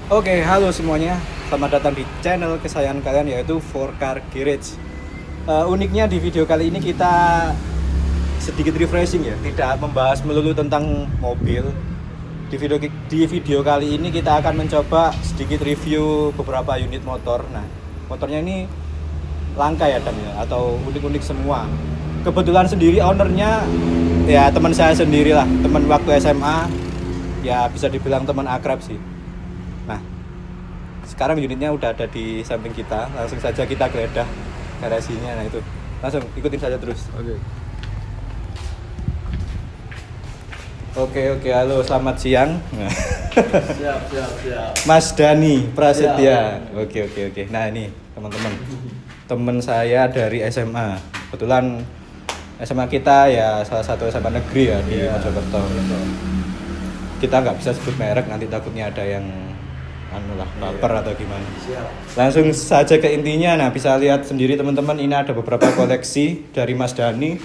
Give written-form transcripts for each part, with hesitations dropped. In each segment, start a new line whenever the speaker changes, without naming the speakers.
Oke, halo semuanya. Selamat datang di channel kesayangan kalian yaitu 4Car Garage. Uniknya di video kali ini kita sedikit refreshing ya, tidak membahas melulu tentang mobil. Di video kali ini kita akan mencoba sedikit review beberapa unit motor. Nah, motornya ini langka ya Dan ya, atau unik-unik semua. Kebetulan sendiri ownernya ya teman saya sendirilah, teman waktu SMA. Ya bisa dibilang teman akrab sih. Nah, sekarang unitnya udah ada di samping kita, langsung saja kita geledah garasinya. Nah itu, langsung ikutin saja terus. Oke, halo, selamat siang.
Siap.
Mas Dani Prasetya. Oke. Nah ini teman-teman, teman saya dari SMA. Kebetulan SMA kita ya salah satu SMA negeri ya di Mojokerto. Kita nggak bisa sebut merek, nanti takutnya ada yang baper atau gimana.
Siap.
Langsung saja ke intinya. Nah, bisa lihat sendiri teman-teman, ini ada beberapa koleksi dari Mas Dani.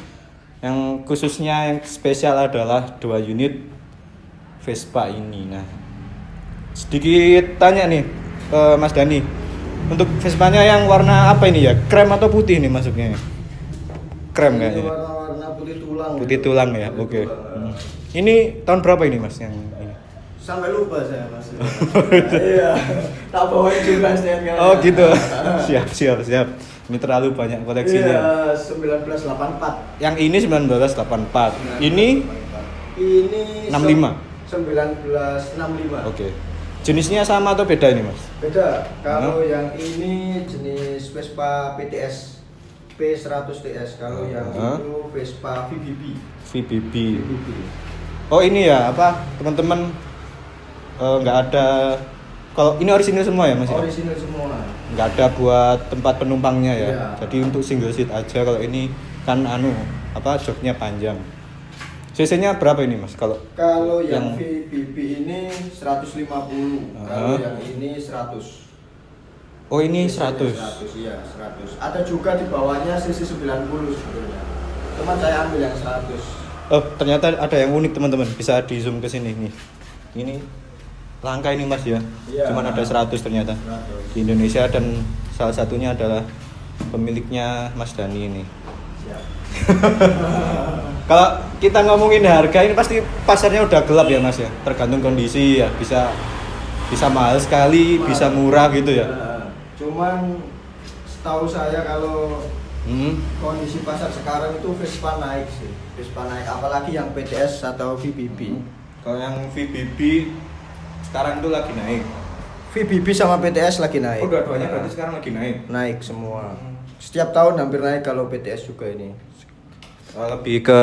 Yang khususnya yang spesial adalah 2 unit Vespa ini. Nah, sedikit tanya nih Mas Dani. Untuk Vespanya yang warna apa ini ya? Krem atau putih nih masuknya? Krem kayaknya.
Warna putih tulang.
Putih tulang ya. Oke. Ini tahun berapa ini Mas yang ini?
Sampai lupa saya Mas. Iya. Tak bawain juga STNK.
Oh gitu. Siap. Ini terlalu banyak koleksinya.
Iya, 1984.
Yang ini 1984. Ini 65.
1965.
Oke. Jenisnya sama atau beda ini, Mas?
Beda. Kalau yang ini jenis Vespa PTS P100 TS. Kalau yang itu Vespa
VBB. Oh, ini ya, apa? Teman-teman nggak ada. Kalau ini orisinil semua ya, Mas?
Orisinil semua.
Nggak ada buat tempat penumpangnya ya.
Iya.
Jadi untuk single seat aja. Kalau ini kan joknya panjang. CC-nya berapa ini, Mas? Kalau
yang VBB ini 150. Kalau yang ini 100.
Oh, ini 100.
100, iya, 100. Ada juga di bawahnya CC 90 sebenarnya. Cuman saya ambil yang 100.
Oh, ternyata ada yang unik, teman-teman. Bisa di zoom ke sini nih. Ini langka ini, Mas ya.
Iya.
Cuman ada 100 ternyata
100.
di Indonesia, dan salah satunya adalah pemiliknya Mas Dani ini.
Siap.
Kalau kita ngomongin harga ini pasti pasarnya udah gelap ya, Mas ya. Tergantung kondisi ya, bisa mahal sekali, bisa murah gitu ya.
Cuman setahu saya kalau kondisi pasar sekarang itu Vespa naik sih. Vespa naik, apalagi yang PTS atau VBB.
Kalau yang VBB sekarang itu lagi naik.
VBB sama PTS lagi naik.
Oh, dua-duanya berarti sekarang lagi naik.
Naik semua. Setiap tahun hampir naik kalau PTS juga ini.
Lebih ke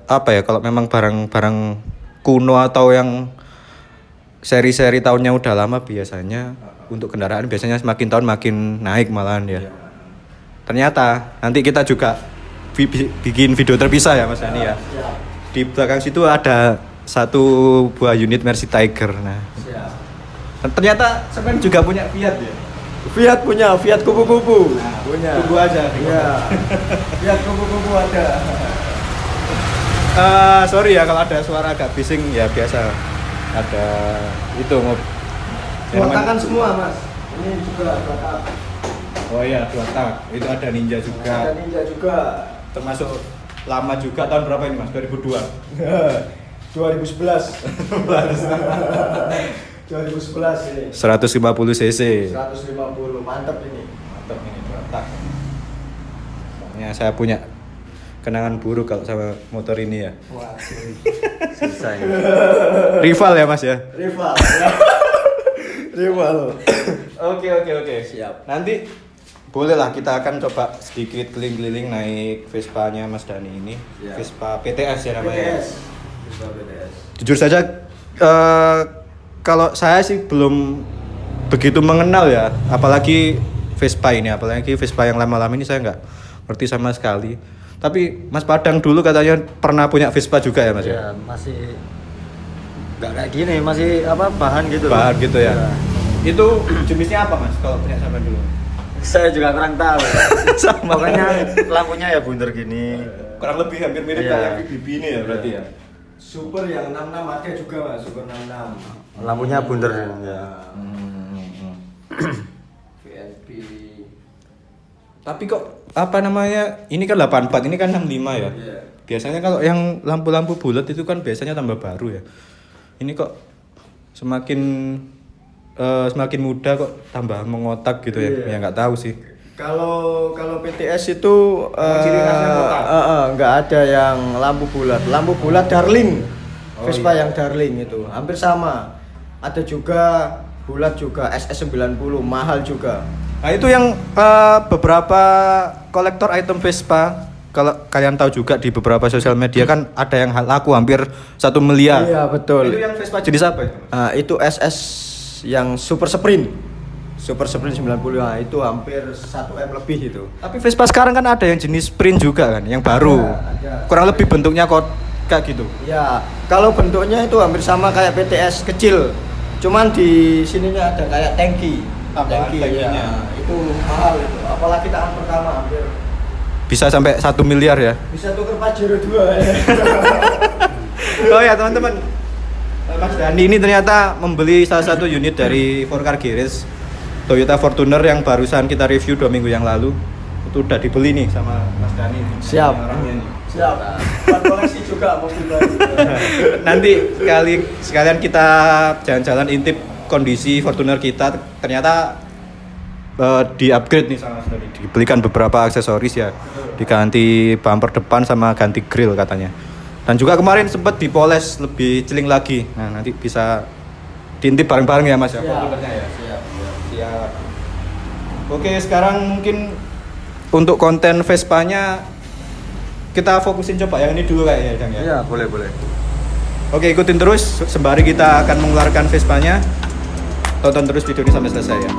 apa ya, kalau memang barang-barang kuno atau yang seri-seri tahunnya udah lama, biasanya untuk kendaraan biasanya semakin tahun makin naik malahan ya. Ternyata nanti kita juga bikin video terpisah ya Mas Dani ya. Di belakang situ ada satu buah unit Mercy Tiger. Nah, ternyata semen juga punya Fiat ya.
Fiat punya, Fiat kupu-kupu.
Nah,
punya.
tunggu aja.
Iya. Fiat kupu-kupu ada.
Sorry ya kalau ada suara agak bising ya, biasa. Ada itu
Dua takan semua, Mas. Ini juga dua tak.
Oh iya, 2 tak. Itu ada Ninja juga.
Ada Ninja juga.
Termasuk lama juga, tahun berapa ini Mas? 2002.
2011. 2011 ini.
150 cc.
150, mantap ini.
Mantap ini 2 tak. Soalnya saya punya kenangan buruk kalau sama motor ini ya.
Wah,
Susah ini. Rival ya Mas ya?
rival. Rival.
Oke.
Siap.
Nanti bolehlah kita akan coba sedikit keliling-keliling naik Vespanya Mas Dani ini.
Siap.
Vespa PTS ya namanya.
PTS. Vespa PTS.
Jujur saja kalau saya sih belum begitu mengenal ya, apalagi Vespa ini, apalagi Vespa yang lama-lama ini saya nggak ngerti sama sekali. Tapi Mas Padang dulu katanya pernah punya Vespa juga ya Mas ya?
Ya, masih nggak kayak gini, masih bahan gitu.
Bahan gitu ya.
Ya.
Itu jenisnya apa Mas kalau punya sama dulu?
Saya juga kurang tahu.
Sama.
Pokoknya lampunya ya bunder gini.
Kurang lebih hampir mirip
Iya.
kayak VBB ini ya berarti ya.
Super yang 66 ada juga Mas, Super 66.
Lampunya bunder ya.
Tapi kok apa namanya? Ini kan 84, ini kan 65 ya.
Iya.
Biasanya kalau yang lampu-lampu bulat itu kan biasanya tambah baru ya. Ini kok semakin muda kok tambah mengotak gitu ya.
Iya.
Ya nggak tahu sih.
Kalau PTS itu
ciri khasnya kotak?
nggak ada yang lampu bulat. Lampu bulat Darling.
Oh,
Vespa
iya.
yang Darling itu hampir sama. Ada juga bulat juga SS90 mahal juga.
Nah itu yang beberapa kolektor item Vespa, kalau kalian tahu juga di beberapa sosial media kan ada yang laku hampir 1 miliar.
Iya betul.
Itu yang Vespa jenis apa itu?
Itu SS yang Super Sprint 90, nah, itu hampir 1 M lebih itu.
Tapi Vespa sekarang kan ada yang jenis sprint juga kan, yang baru.
Ada.
Kurang lebih bentuknya kayak gitu.
Ya, kalau bentuknya itu hampir sama kayak PTS kecil. Cuman di sininya ada kayak tangki.
Tambahan tangkinya.
ya. Itu mahal itu. Apalagi tahun pertama hampir
Bisa sampai 1 miliar ya.
bisa tuker Pajero 2 ya.
Oh ya teman-teman, Mas Dani ini ternyata membeli salah satu unit dari Forcar Garage, Toyota Fortuner yang barusan kita review 2 minggu yang lalu. Itu udah dibeli nih sama Mas Dani.
Siap.
Orangnya nih.
Siap. Buat koleksi juga mobil baru.
Nanti sekalian kita jalan-jalan intip kondisi Fortuner kita. Ternyata di-upgrade nih sama Mas Dani. Dibelikan beberapa aksesoris ya. Diganti bumper depan sama ganti grill katanya. Dan juga kemarin sempat dipoles lebih celing lagi. Nah, nanti bisa diintip bareng-bareng ya Mas ya. Fortunernya ya.
Siap.
Siap. Oke, sekarang mungkin untuk konten Vespanya kita fokusin coba yang ini dulu kayaknya, Dang ya.
Iya, boleh.
Oke, ikutin terus sembari kita akan mengeluarkan Vespanya. Tonton terus video ini sampai selesai ya.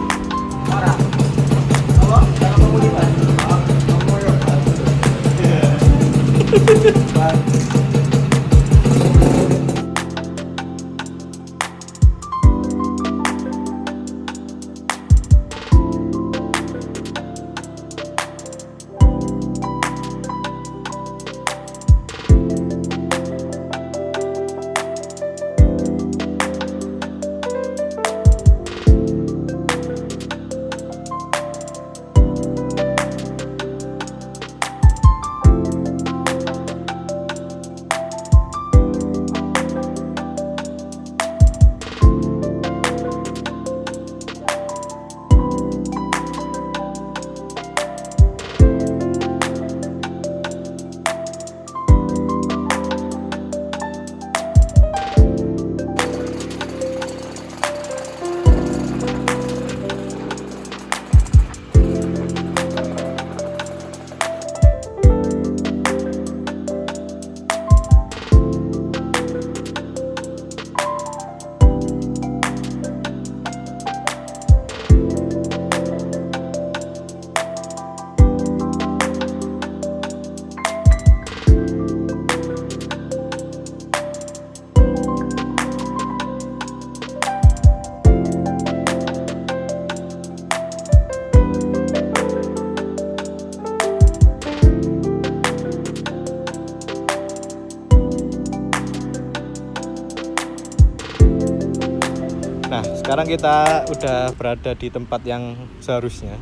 Nah, sekarang kita udah berada di tempat yang seharusnya.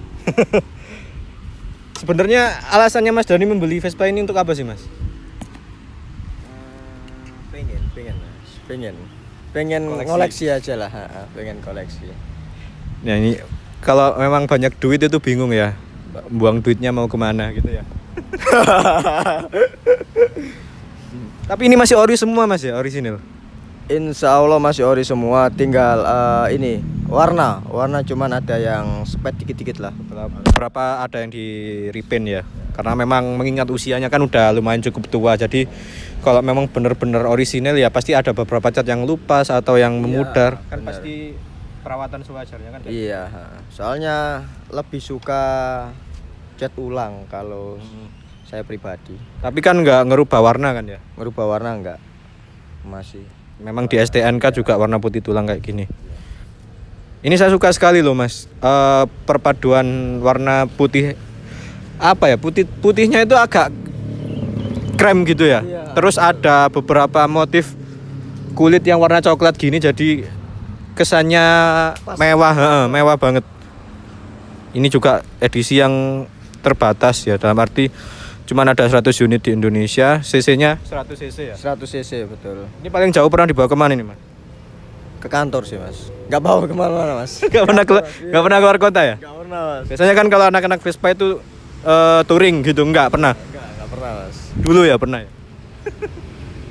Sebenarnya alasannya Mas Dani membeli Vespa ini untuk apa sih, Mas?
Pengen
Koleksi.
koleksi aja lah, pengen koleksi.
Ya ini kalau memang banyak duit itu bingung ya, buang duitnya mau kemana gitu ya. Tapi ini masih ori semua Mas ya, orisinil.
Insya Allah masih ori semua, tinggal ini warna cuman ada yang spet dikit-dikit lah.
Berapa ada yang di repaint ya, karena memang mengingat usianya kan udah lumayan cukup tua, jadi kalau memang bener-bener orisinil ya pasti ada beberapa cat yang lupas atau yang memudar, kan
bener.
pasti perawatan sewajarnya kan.
Iya, soalnya lebih suka cat ulang kalau saya pribadi.
Tapi kan nggak ngerubah warna kan ya,
Merubah warna enggak? Masih.
memang di STNK juga warna putih tulang kayak gini. Ini saya suka sekali loh Mas, perpaduan warna putih, apa ya, putihnya itu agak krem gitu ya.
Iya.
Terus ada beberapa motif kulit yang warna coklat gini, jadi kesannya
Pas.
mewah banget. Ini juga edisi yang terbatas ya, dalam arti cuman ada 100 unit di Indonesia, cc-nya 100 cc ya.
100 cc betul.
Ini paling jauh pernah dibawa kemana nih, Mas?
Ke kantor sih mas. Nggak bawa kemana-mana mas.
Gak pernah keluar kota ya?
Nggak pernah mas.
Biasanya kan kalau anak-anak Vespa itu touring gitu, nggak pernah.
Nggak pernah mas.
Dulu ya pernah ya.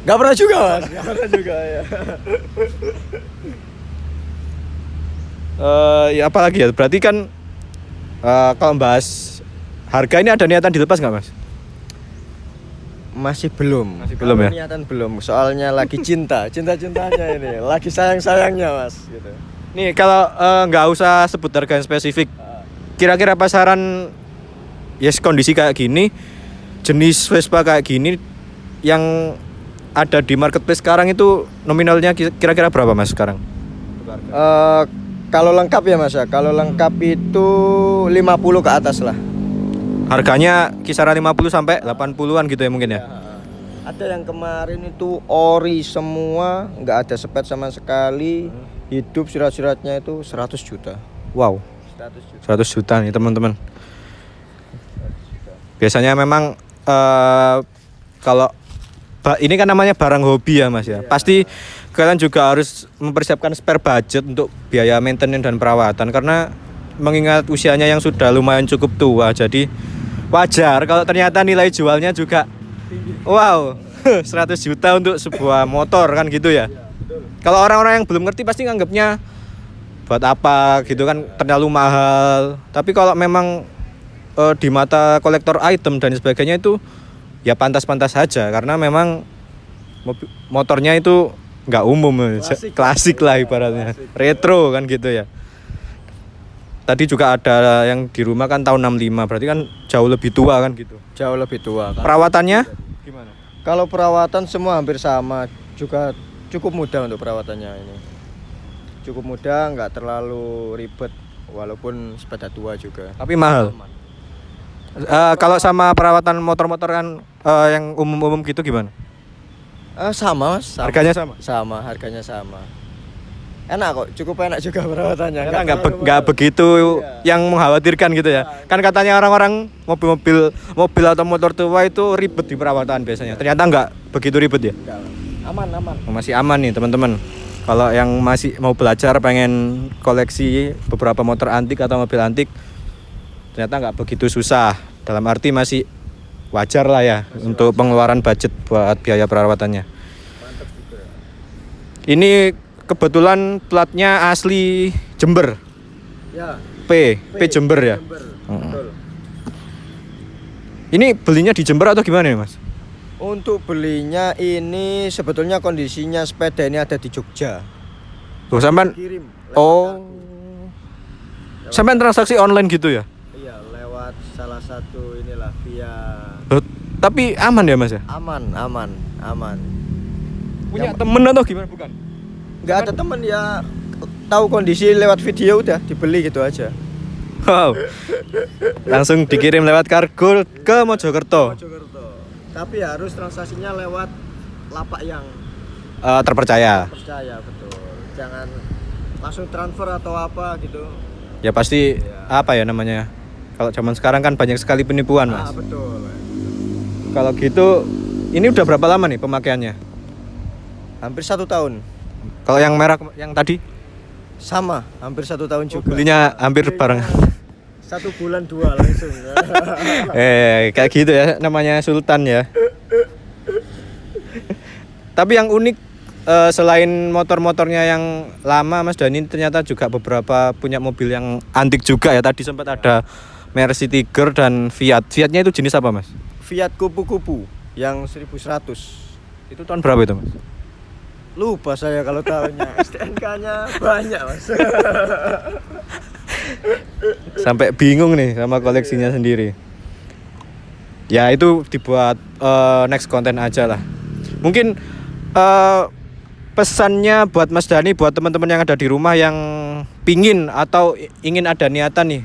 Nggak pernah juga mas. Nggak pernah juga ya.
Ya apalagi ya, berarti kan kalau bahas harga ini ada niatan dilepas nggak, Mas?
Masih belum.
Masih belum ya?
Niatan belum. Soalnya lagi cinta-cintanya ini, lagi sayang-sayangnya mas. Gitu.
Nih kalau nggak usah sebut harga yang spesifik, kira-kira pasaran yes kondisi kayak gini, jenis Vespa kayak gini yang ada di marketplace sekarang itu nominalnya kira-kira berapa mas sekarang?
Kalau lengkap ya mas ya, kalau lengkap itu 50 ke atas lah.
Harganya kisaran 50 sampai 80-an gitu ya mungkin ya?
Ada yang kemarin itu ori semua, nggak ada sepet sama sekali, hidup surat-suratnya itu 100 juta.
Wow, 100 juta nih teman-teman. Biasanya memang kalau ini kan namanya barang hobi ya mas ya. Pasti kalian juga harus mempersiapkan spare budget untuk biaya maintenance dan perawatan, karena mengingat usianya yang sudah lumayan cukup tua, jadi wajar kalau ternyata nilai jualnya juga wow 100 juta untuk sebuah motor kan gitu ya. Kalau orang-orang yang belum ngerti pasti nganggapnya buat apa gitu kan, terlalu mahal. Tapi kalau memang di mata kolektor item dan sebagainya itu ya pantas-pantas saja, karena memang motornya itu nggak umum, klasik lah ibaratnya, retro kan gitu ya. Tadi juga ada yang di rumah kan tahun 65, berarti kan jauh lebih tua kan gitu.
Jauh lebih tua kan.
Perawatannya gimana?
Kalau perawatan semua hampir sama, juga cukup mudah untuk perawatannya ini. Cukup mudah, nggak terlalu ribet, walaupun sepeda tua juga.
Tapi mahal. Kalau sama perawatan motor-motor kan yang umum-umum gitu gimana?
Sama mas.
Harganya sama?
Sama, harganya sama. Enak kok, cukup enak juga perawatannya.
Karena nggak begitu yang mengkhawatirkan gitu ya. Kan katanya orang-orang mobil atau motor tua itu ribet di perawatan biasanya. Ternyata nggak begitu ribet ya.
Aman.
Masih aman nih teman-teman. Kalau yang masih mau belajar pengen koleksi beberapa motor antik atau mobil antik, ternyata nggak begitu susah. Dalam arti masih wajar lah ya untuk pengeluaran budget buat biaya perawatannya. Ini kebetulan platnya asli Jember.
Ya.
P Jember ya.
Betul.
Ini belinya di Jember atau gimana nih mas?
Untuk belinya ini sebetulnya kondisinya sepeda ini ada di Jogja.
Tuh sampean.
Kirim.
Sampean transaksi online gitu ya?
Iya, lewat salah satu inilah via.
Tapi aman ya mas ya?
Aman.
Punya temen atau gimana bukan?
Nggak ada temen ya, tahu kondisi lewat video udah dibeli gitu aja.
Wow. Langsung dikirim lewat kargo ke Mojokerto.
Tapi harus transaksinya lewat lapak yang
Terpercaya.
percaya, betul. Jangan langsung transfer atau apa gitu.
Ya pasti apa ya namanya? Kalau zaman sekarang kan banyak sekali penipuan mas.
Betul.
Kalau gitu, ini udah berapa lama nih pemakaiannya?
Hampir 1 tahun.
Kalau yang merah yang tadi?
Sama, hampir 1 tahun juga.
Belinya hampir bareng.
1 bulan 2 langsung.
Kayak gitu ya namanya Sultan ya. Tapi yang unik selain motor-motornya yang lama Mas Dani, ternyata juga beberapa punya mobil yang antik juga ya. Tadi sempat ada Mercy Tiger dan Fiat. Fiatnya itu jenis apa Mas?
Fiat kupu-kupu yang 1100.
Itu tahun berapa itu Mas?
Lupa saya kalau tahunnya. STNK-nya banyak mas.
Sampai bingung nih sama koleksinya sendiri. Ya itu dibuat next konten aja lah. Mungkin pesannya buat Mas Dani, buat teman-teman yang ada di rumah yang pingin atau ingin ada niatan nih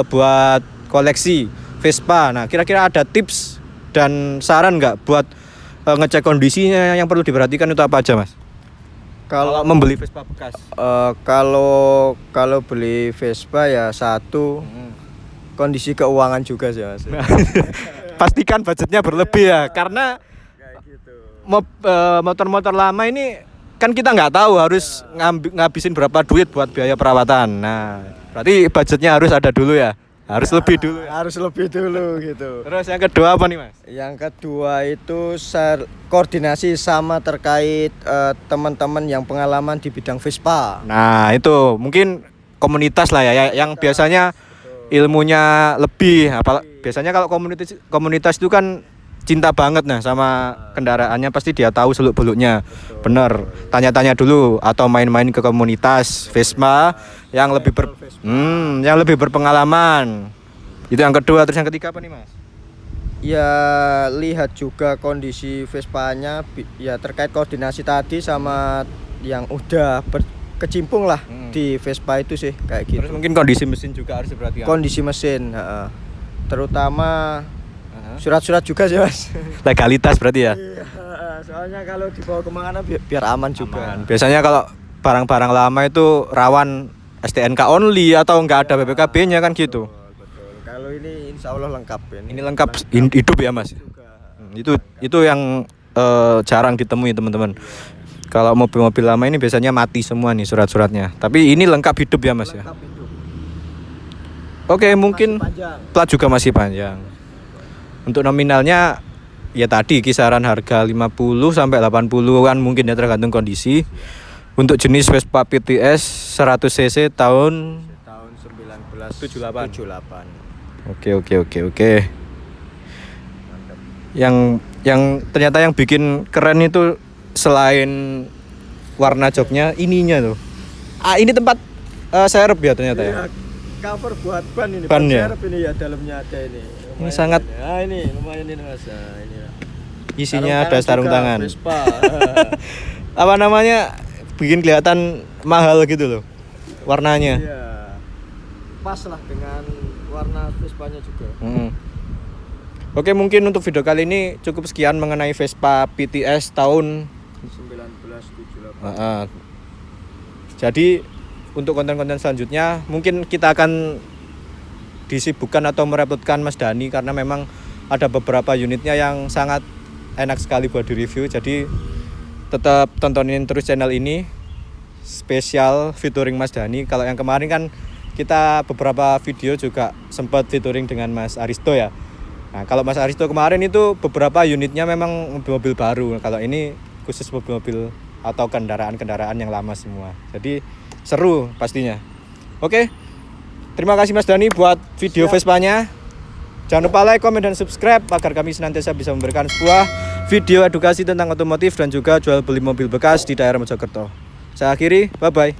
buat koleksi Vespa. Nah kira-kira ada tips dan saran nggak buat ngecek kondisinya yang perlu diperhatikan itu apa aja Mas? Kalau membeli Vespa bekas.
Kalau beli Vespa ya satu kondisi keuangan juga sih Mas.
Pastikan budgetnya berlebih ya, karena
Kayak gitu.
motor-motor lama ini kan kita nggak tahu harus ngabisin berapa duit buat biaya perawatan. Nah, berarti budgetnya harus ada dulu ya, harus lebih dulu ya.
Harus lebih dulu gitu.
Terus yang kedua apa nih Mas?
Yang kedua itu koordinasi sama terkait teman-teman yang pengalaman di bidang Vespa.
Nah itu mungkin komunitas lah ya, yang biasanya ilmunya lebih. Biasanya kalau komunitas itu kan cinta banget nah sama kendaraannya, pasti dia tahu seluk-beluknya. Bener, tanya-tanya dulu atau main-main ke komunitas Vespa yang lebih yang lebih berpengalaman. Itu yang kedua. Terus yang ketiga apa nih Mas?
Ya lihat juga kondisi Vespanya, ya terkait koordinasi tadi sama yang udah berkecimpung lah di Vespa itu sih kayak gitu.
Terus mungkin kondisi mesin juga harus diperhatikan.
Kondisi mesin, terutama surat-surat juga sih Mas.
Legalitas berarti ya.
Iya, soalnya kalau dibawa kemana biar aman juga.
Biasanya kalau barang-barang lama itu rawan STNK only atau nggak ada BPKB-nya kan gitu.
Betul. Kalau ini insya Allah lengkap ini.
Ini lengkap hidup ya Mas. Itu yang jarang ditemui teman-teman. Kalau mobil-mobil lama ini biasanya mati semua nih surat-suratnya. Tapi ini lengkap hidup ya Mas ya.
Lengkap hidup.
Oke, mungkin
Panjang.
plat juga masih panjang. Untuk nominalnya ya tadi kisaran harga 50 sampai 80-an mungkin ya, tergantung kondisi. Untuk jenis Vespa PTS 100 cc tahun
1978.
Oke. Yang ternyata yang bikin keren itu selain warna joknya, ininya tuh. Ini tempat serep ya ternyata ya.
Cover buat ban ini.
Ban ya?
serep ini ya, dalamnya ada ini.
Ini sangat
ini lumayan ini Mas. Ini.
isinya ada sarung
juga,
tangan.
Vespa.
Apa namanya? Bikin kelihatan mahal gitu loh. Warnanya.
Iya. Pas lah dengan warna Vespanya juga.
Oke, mungkin untuk video kali ini cukup sekian mengenai Vespa PTS tahun
1978.
Jadi untuk konten-konten selanjutnya mungkin kita akan disibukkan atau merepotkan Mas Dani, karena memang ada beberapa unitnya yang sangat enak sekali buat direview. Jadi tetap tontonin terus channel ini, spesial featuring Mas Dani. Kalau yang kemarin kan kita beberapa video juga sempat featuring dengan Mas Aristo ya. Nah kalau Mas Aristo kemarin itu beberapa unitnya memang mobil-mobil baru. Kalau ini khusus mobil-mobil atau kendaraan-kendaraan yang lama semua. Jadi seru pastinya. Oke, terima kasih Mas Dani buat video Vespanya. Jangan lupa like, komen, dan subscribe agar kami senantiasa bisa memberikan sebuah video edukasi tentang otomotif dan juga jual beli mobil bekas di daerah Mojokerto. Saya akhiri, bye-bye.